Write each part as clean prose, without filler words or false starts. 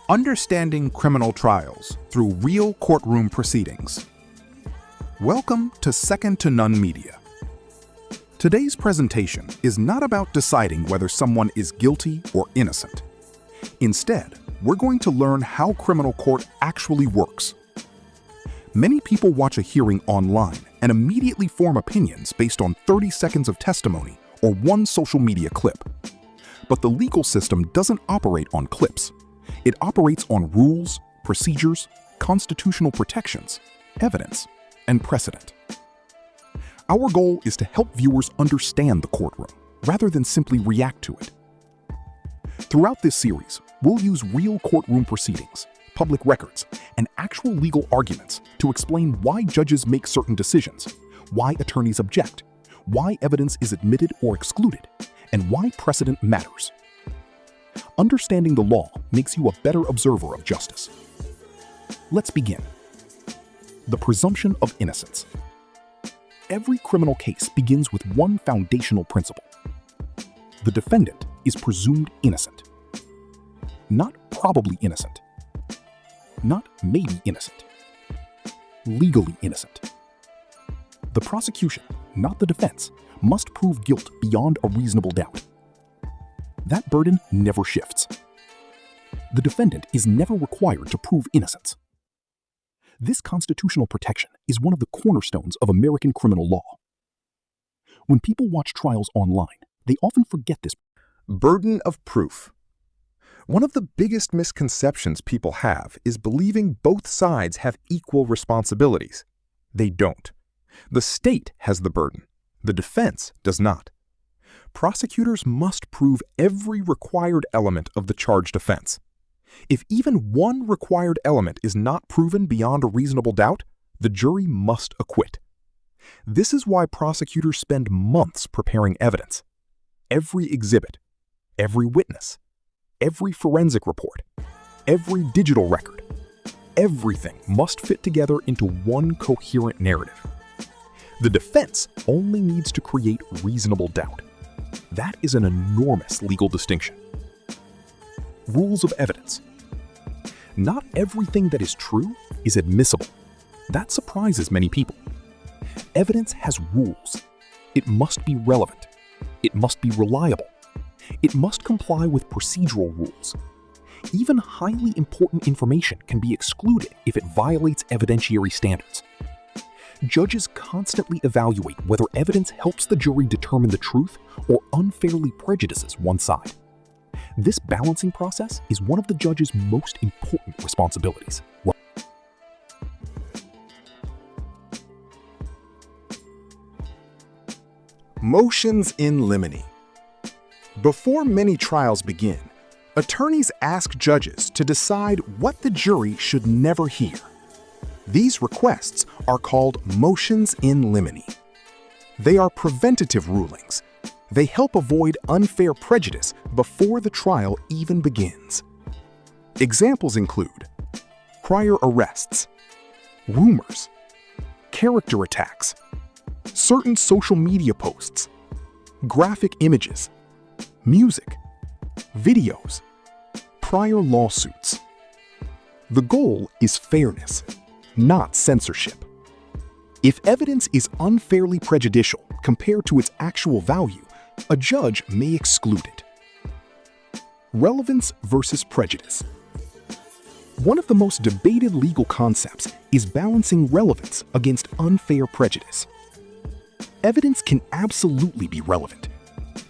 Understanding criminal trials through real courtroom proceedings. Welcome to Second to None Media. Today's presentation is not about deciding whether someone is guilty or innocent. Instead, we're going to learn how criminal court actually works. Many people watch a hearing online and immediately form opinions based on 30 seconds of testimony or one social media clip. But the legal system doesn't operate on clips. It operates on rules, procedures, constitutional protections, evidence, and precedent. Our goal is to help viewers understand the courtroom rather than simply react to it. Throughout this series, we'll use real courtroom proceedings, public records, and actual legal arguments to explain why judges make certain decisions, why attorneys object, why evidence is admitted or excluded, and why precedent matters. Understanding the law makes you a better observer of justice. Let's begin. The presumption of innocence. Every criminal case begins with one foundational principle. The defendant is presumed innocent. Not probably innocent. Not maybe innocent. Legally innocent. The prosecution, not the defense, must prove guilt beyond a reasonable doubt. That burden never shifts. The defendant is never required to prove innocence. This constitutional protection is one of the cornerstones of American criminal law. When people watch trials online, they often forget this. Burden of proof. One of the biggest misconceptions people have is believing both sides have equal responsibilities. They don't. The state has the burden. The defense does not. Prosecutors must prove every required element of the charged offense. If even one required element is not proven beyond a reasonable doubt, the jury must acquit. This is why prosecutors spend months preparing evidence. Every exhibit, every witness, every forensic report, every digital record, everything must fit together into one coherent narrative. The defense only needs to create reasonable doubt. That is an enormous legal distinction. Rules of evidence. Not everything that is true is admissible. That surprises many people. Evidence has rules. It must be relevant. It must be reliable. It must comply with procedural rules. Even highly important information can be excluded if it violates evidentiary standards. Judges constantly evaluate whether evidence helps the jury determine the truth or unfairly prejudices one side. This balancing process is one of the judge's most important responsibilities. Motions in limine. Before many trials begin, attorneys ask judges to decide what the jury should never hear. These requests are called motions in limine. They are preventative rulings. They help avoid unfair prejudice before the trial even begins. Examples include prior arrests, rumors, character attacks, certain social media posts, graphic images, music, videos, prior lawsuits. The goal is fairness, not censorship. If evidence is unfairly prejudicial compared to its actual value, a judge may exclude it. Relevance versus prejudice. One of the most debated legal concepts is balancing relevance against unfair prejudice. Evidence can absolutely be relevant,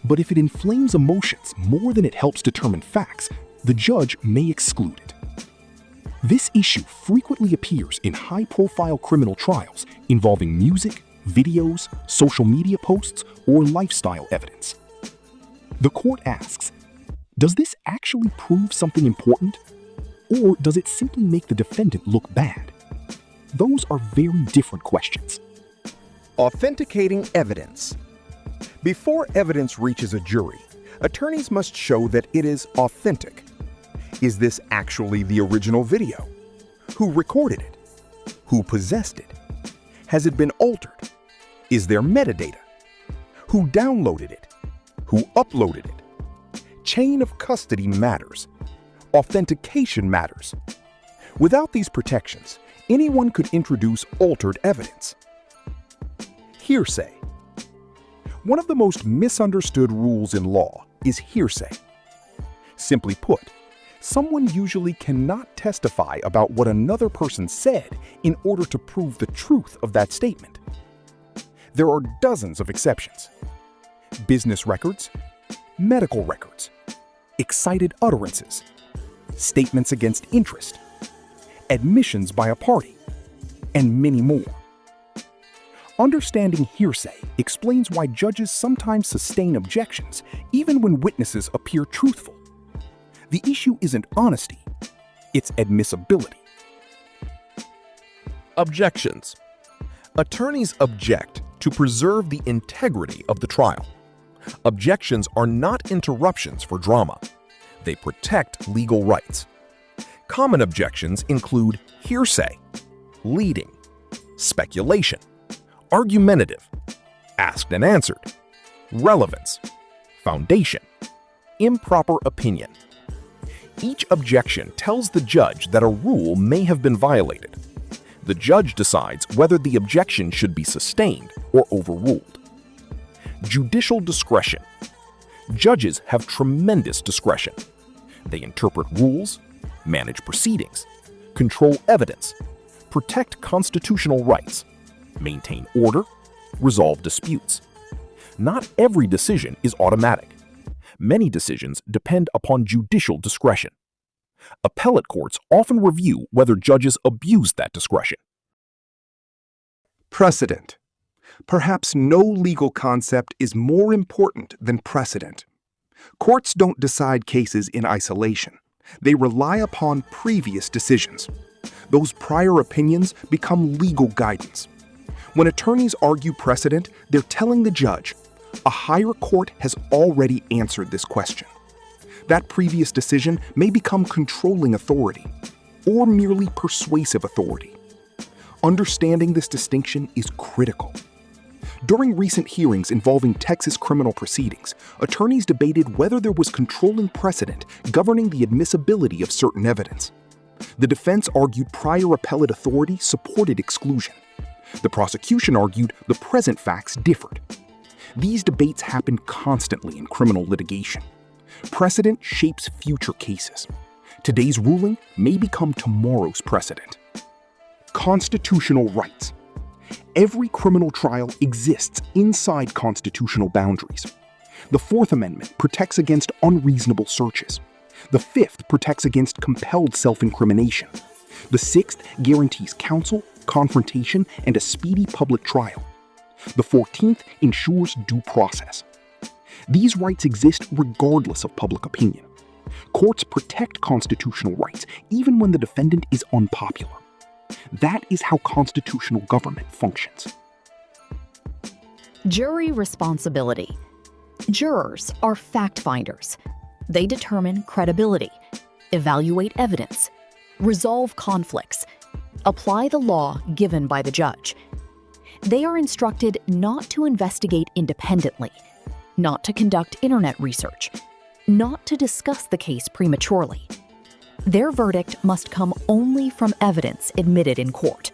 but if it inflames emotions more than it helps determine facts, the judge may exclude it. This issue frequently appears in high-profile criminal trials involving music, videos, social media posts, or lifestyle evidence. The court asks, does this actually prove something important? Or does it simply make the defendant look bad? Those are very different questions. Authenticating evidence. Before evidence reaches a jury, attorneys must show that it is authentic. Is this actually the original video? Who recorded it? Who possessed it? Has it been altered? Is there metadata? Who downloaded it? Who uploaded it? Chain of custody matters. authentication matters. Without these protections, anyone could introduce altered evidence. Hearsay. One of the most misunderstood rules in law is hearsay. Simply put, someone usually cannot testify about what another person said in order to prove the truth of that statement. There are dozens of exceptions. Business records, medical records, excited utterances, statements against interest, admissions by a party, and many more. Understanding hearsay explains why judges sometimes sustain objections even when witnesses appear truthful. The issue isn't honesty, it's admissibility. Objections. Attorneys object to preserve the integrity of the trial. Objections are not interruptions for drama. They protect legal rights. Common objections include hearsay, leading, speculation, argumentative, asked and answered, relevance, foundation, improper opinion. Each objection tells the judge that a rule may have been violated. The judge decides whether the objection should be sustained or overruled. Judicial discretion. Judges have tremendous discretion. They interpret rules, manage proceedings, control evidence, protect constitutional rights, maintain order, resolve disputes. Not every decision is automatic. Many decisions depend upon judicial discretion. Appellate courts often review whether judges abused that discretion. Precedent. Perhaps no legal concept is more important than precedent. Courts don't decide cases in isolation. They rely upon previous decisions. Those prior opinions become legal guidance. When attorneys argue precedent, they're telling the judge, a higher court has already answered this question. That previous decision may become controlling authority or merely persuasive authority. Understanding this distinction is critical. During recent hearings involving Texas criminal proceedings, attorneys debated whether there was controlling precedent governing the admissibility of certain evidence. The defense argued prior appellate authority supported exclusion. The prosecution argued the present facts differed. These debates happen constantly in criminal litigation. Precedent shapes future cases. Today's ruling may become tomorrow's precedent. Constitutional rights. Every criminal trial exists inside constitutional boundaries. The Fourth Amendment protects against unreasonable searches. The Fifth protects against compelled self-incrimination. The Sixth guarantees counsel, confrontation, and a speedy public trial. The 14th ensures due process. These rights exist regardless of public opinion. Courts protect constitutional rights even when the defendant is unpopular. That is how constitutional government functions. Jury responsibility. Jurors are fact finders. They determine credibility, evaluate evidence, resolve conflicts, apply the law given by the judge. They are instructed not to investigate independently, not to conduct internet research, not to discuss the case prematurely. Their verdict must come only from evidence admitted in court.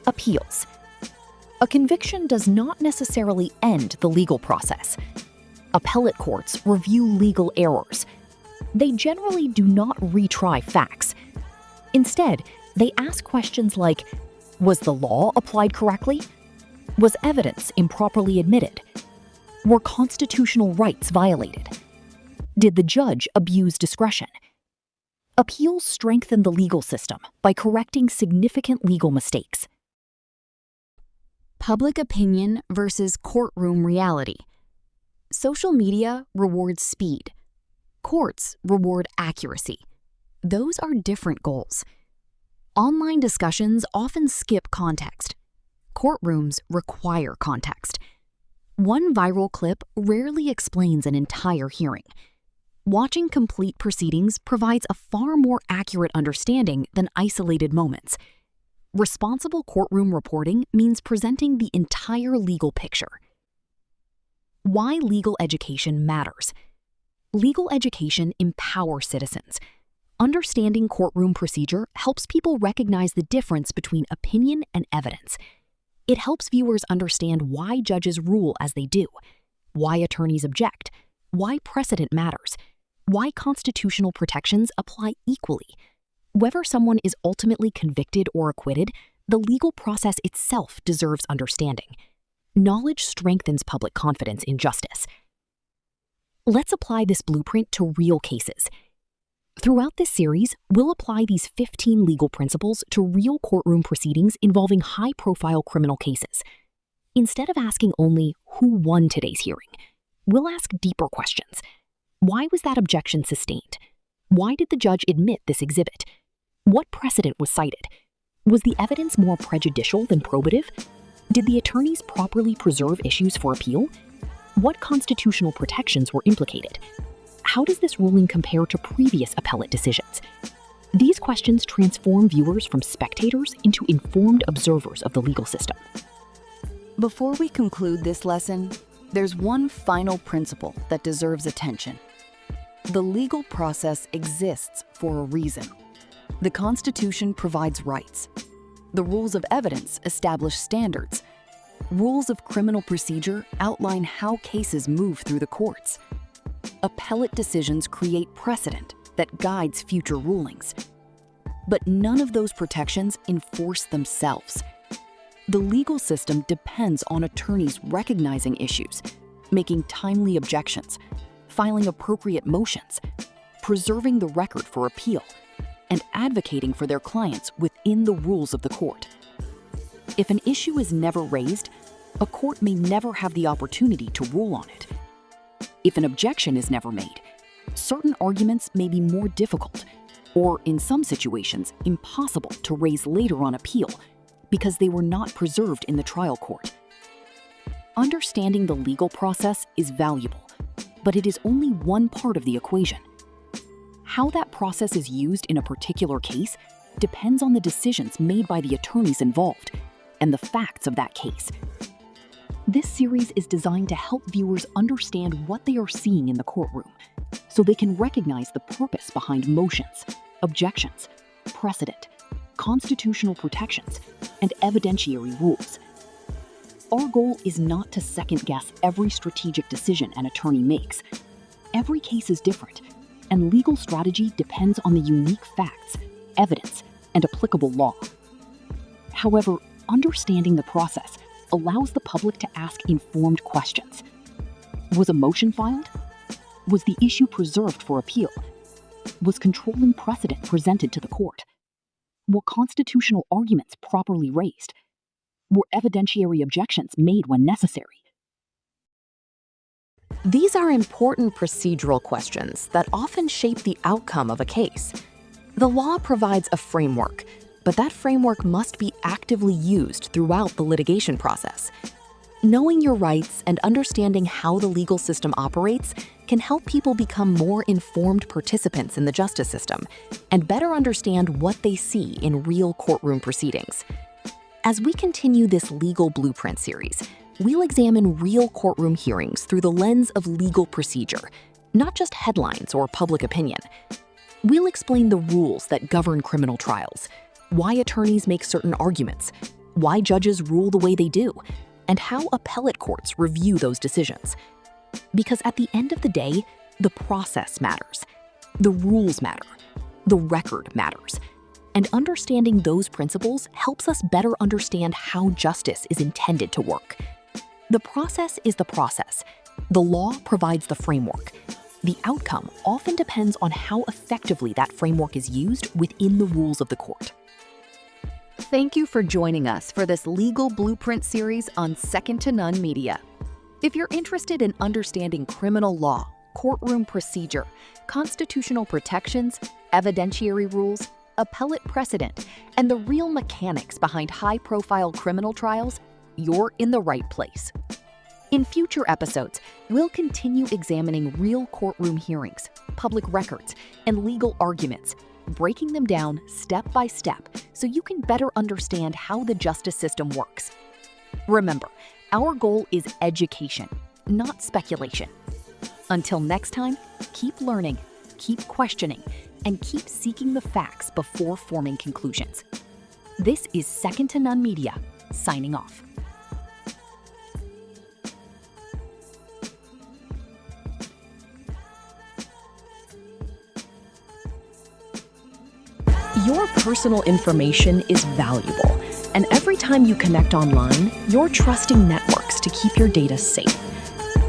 Appeals. A conviction does not necessarily end the legal process. Appellate courts review legal errors. They generally do not retry facts. Instead, they ask questions like, was the law applied correctly? Was evidence improperly admitted? Were constitutional rights violated? Did the judge abuse discretion? Appeals strengthen the legal system by correcting significant legal mistakes. Public opinion versus courtroom reality. Social media rewards speed. Courts reward accuracy. Those are different goals. Online discussions often skip context. Courtrooms require context. One viral clip rarely explains an entire hearing. Watching complete proceedings provides a far more accurate understanding than isolated moments. Responsible courtroom reporting means presenting the entire legal picture. Why legal education matters. Legal education empowers citizens. Understanding courtroom procedure helps people recognize the difference between opinion and evidence. It helps viewers understand why judges rule as they do, why attorneys object, why precedent matters, why constitutional protections apply equally. Whether someone is ultimately convicted or acquitted, the legal process itself deserves understanding. Knowledge strengthens public confidence in justice. Let's apply this blueprint to real cases. Throughout this series, we'll apply these 15 legal principles to real courtroom proceedings involving high-profile criminal cases. Instead of asking only who won today's hearing, we'll ask deeper questions. Why was that objection sustained? Why did the judge admit this exhibit? What precedent was cited? Was the evidence more prejudicial than probative? Did the attorneys properly preserve issues for appeal? What constitutional protections were implicated? How does this ruling compare to previous appellate decisions? These questions transform viewers from spectators into informed observers of the legal system. Before we conclude this lesson, there's one final principle that deserves attention. The legal process exists for a reason. The Constitution provides rights. The rules of evidence establish standards. Rules of criminal procedure outline how cases move through the courts. Appellate decisions create precedent that guides future rulings. But none of those protections enforce themselves. The legal system depends on attorneys recognizing issues, making timely objections, filing appropriate motions, preserving the record for appeal, and advocating for their clients within the rules of the court. If an issue is never raised, a court may never have the opportunity to rule on it. If an objection is never made, certain arguments may be more difficult, or in some situations, impossible to raise later on appeal because they were not preserved in the trial court. Understanding the legal process is valuable, but it is only one part of the equation. How that process is used in a particular case depends on the decisions made by the attorneys involved and the facts of that case. This series is designed to help viewers understand what they are seeing in the courtroom, so they can recognize the purpose behind motions, objections, precedent, constitutional protections, and evidentiary rules. Our goal is not to second-guess every strategic decision an attorney makes. Every case is different, and legal strategy depends on the unique facts, evidence, and applicable law. However, understanding the process allows the public to ask informed questions. Was a motion filed? Was the issue preserved for appeal? Was controlling precedent presented to the court? Were constitutional arguments properly raised? Were evidentiary objections made when necessary? These are important procedural questions that often shape the outcome of a case. The law provides a framework, but that framework must be actively used throughout the litigation process. Knowing your rights and understanding how the legal system operates can help people become more informed participants in the justice system and better understand what they see in real courtroom proceedings. As we continue this legal blueprint series, we'll examine real courtroom hearings through the lens of legal procedure, not just headlines or public opinion. We'll explain the rules that govern criminal trials, why attorneys make certain arguments, why judges rule the way they do, and how appellate courts review those decisions. Because at the end of the day, the process matters, the rules matter, the record matters, and understanding those principles helps us better understand how justice is intended to work. The process is the process. The law provides the framework. The outcome often depends on how effectively that framework is used within the rules of the court. Thank you for joining us for this legal blueprint series on Second to None Media. If you're interested in understanding criminal law, courtroom procedure, constitutional protections, evidentiary rules, appellate precedent, and the real mechanics behind high-profile criminal trials, you're in the right place. In future episodes, we'll continue examining real courtroom hearings, public records, and legal arguments, breaking them down step by step so you can better understand how the justice system works. Remember, our goal is education, not speculation. Until next time, Keep learning, keep questioning, and keep seeking the facts before forming conclusions. This is Second to None Media, signing off. Your personal information is valuable, and every time you connect online, you're trusting networks to keep your data safe.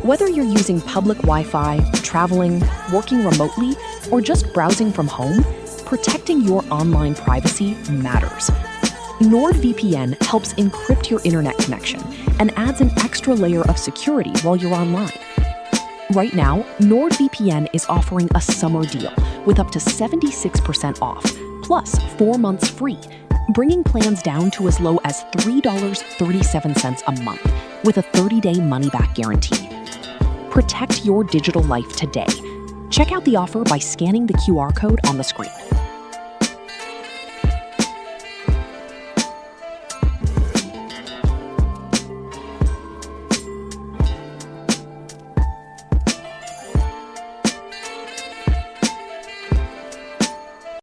Whether you're using public Wi-Fi, traveling, working remotely, or just browsing from home, protecting your online privacy matters. NordVPN helps encrypt your internet connection and adds an extra layer of security while you're online. Right now, NordVPN is offering a summer deal with up to 76% off, plus 4 months free, bringing plans down to as low as $3.37 a month with a 30-day money-back guarantee. Protect your digital life today. Check out the offer by scanning the QR code on the screen.